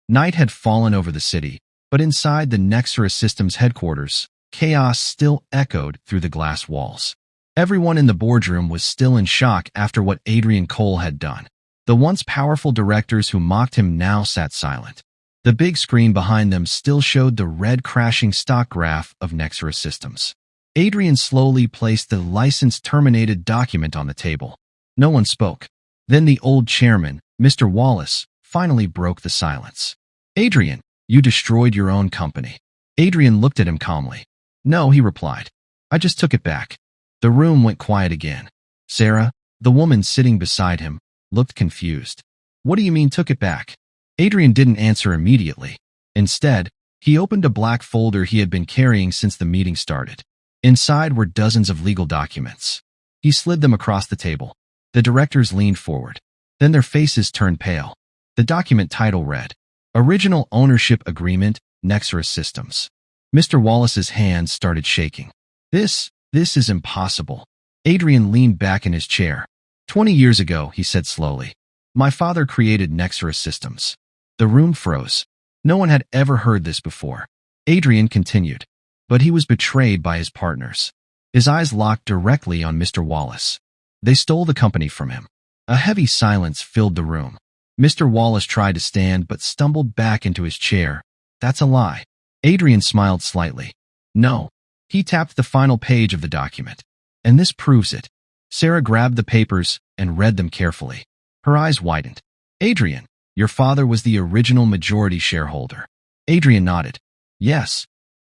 Night had fallen over the city, but inside the Nexera Systems headquarters, chaos still echoed through the glass walls. Everyone in the boardroom was still in shock after what Adrian Cole had done. The once powerful directors who mocked him now sat silent. The big screen behind them still showed the red crashing stock graph of Nexera Systems. Adrian slowly placed the license-terminated document on the table. No one spoke. Then the old chairman, Mr. Wallace, finally broke the silence. "Adrian, you destroyed your own company." Adrian looked at him calmly. "No," he replied. "I just took it back." The room went quiet again. Sarah, the woman sitting beside him, looked confused. "What do you mean took it back?" Adrian didn't answer immediately. Instead, he opened a black folder he had been carrying since the meeting started. Inside were dozens of legal documents. He slid them across the table. The directors leaned forward. Then their faces turned pale. The document title read, "Original Ownership Agreement, Nexera Systems." Mr. Wallace's hands started shaking. This is impossible." Adrian leaned back in his chair. 20 years ago, he said slowly, "my father created Nexera Systems." The room froze. No one had ever heard this before. Adrian continued, "But he was betrayed by his partners." His eyes locked directly on Mr. Wallace. "They stole the company from him." A heavy silence filled the room. Mr. Wallace tried to stand but stumbled back into his chair. "That's a lie." Adrian smiled slightly. "No." He tapped the final page of the document. "And this proves it." Sarah grabbed the papers and read them carefully. Her eyes widened. "Adrian, your father was the original majority shareholder." Adrian nodded. "Yes."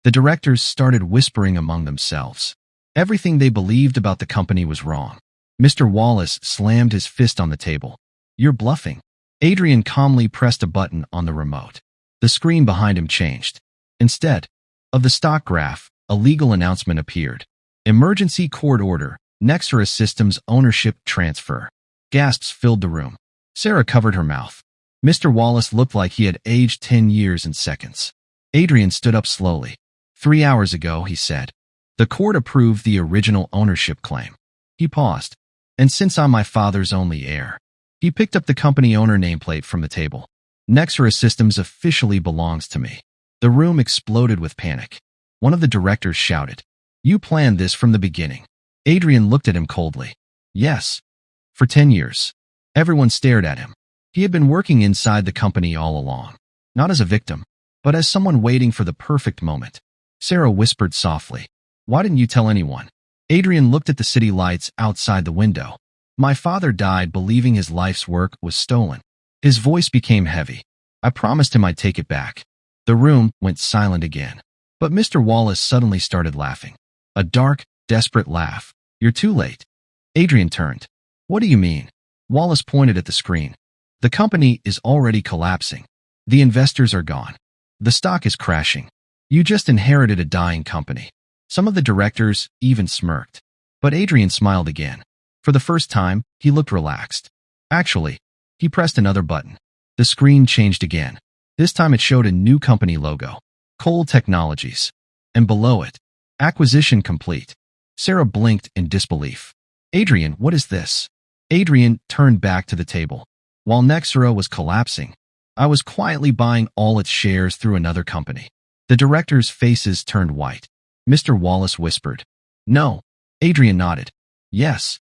The directors started whispering among themselves. Everything they believed about the company was wrong. Mr. Wallace slammed his fist on the table. "You're bluffing." Adrian calmly pressed a button on the remote. The screen behind him changed. Instead of the stock graph, a legal announcement appeared. "Emergency court order, Nexera Systems ownership transfer." Gasps filled the room. Sarah covered her mouth. Mr. Wallace looked like he had aged 10 years in seconds. Adrian stood up slowly. 3 hours ago, he said, "the court approved the original ownership claim." He paused. "And since I'm my father's only heir." He picked up the company owner nameplate from the table. "Nexera Systems officially belongs to me." The room exploded with panic. One of the directors shouted, "You planned this from the beginning." Adrian looked at him coldly. "Yes." For 10 years. Everyone stared at him. He had been working inside the company all along. Not as a victim, but as someone waiting for the perfect moment. Sarah whispered softly, "Why didn't you tell anyone?" Adrian looked at the city lights outside the window. "My father died believing his life's work was stolen." His voice became heavy. "I promised him I'd take it back." The room went silent again. But Mr. Wallace suddenly started laughing. A dark, desperate laugh. "You're too late." Adrian turned. "What do you mean?" Wallace pointed at the screen. "The company is already collapsing. The investors are gone. The stock is crashing. You just inherited a dying company." Some of the directors even smirked. But Adrian smiled again. For the first time, he looked relaxed. Actually, he pressed another button. The screen changed again. This time it showed a new company logo. Cole Technologies. And below it, acquisition complete. Sarah blinked in disbelief. "Adrian, what is this?" Adrian turned back to the table. "While Nexera was collapsing, I was quietly buying all its shares through another company." The directors' faces turned white. Mr. Wallace whispered, "No." Adrian nodded. "Yes.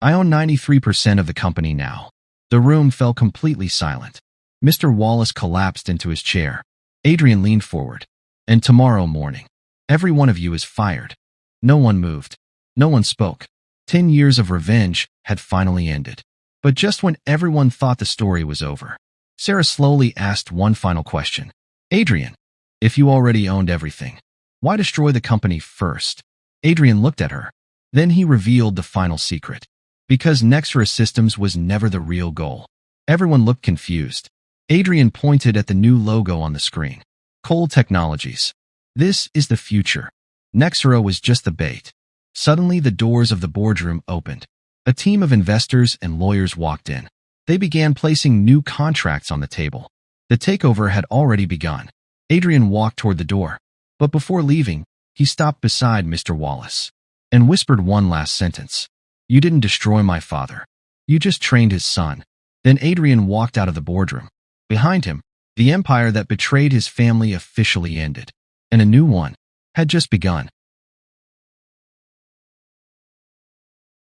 I own 93% of the company now." The room fell completely silent. Mr. Wallace collapsed into his chair. Adrian leaned forward. "And tomorrow morning, every one of you is fired." No one moved. No one spoke. 10 years of revenge had finally ended. But just when everyone thought the story was over, Sarah slowly asked one final question. "Adrian, if you already owned everything, why destroy the company first?" Adrian looked at her. Then he revealed the final secret. Because Nexera Systems was never the real goal. Everyone looked confused. Adrian pointed at the new logo on the screen. Cole Technologies. This is the future. Nexera was just the bait. Suddenly, the doors of the boardroom opened. A team of investors and lawyers walked in. They began placing new contracts on the table. The takeover had already begun. Adrian walked toward the door. But before leaving, he stopped beside Mr. Wallace and whispered one last sentence. "You didn't destroy my father. You just trained his son." Then Adrian walked out of the boardroom. Behind him, The empire that betrayed his family officially ended, and a new one had just begun.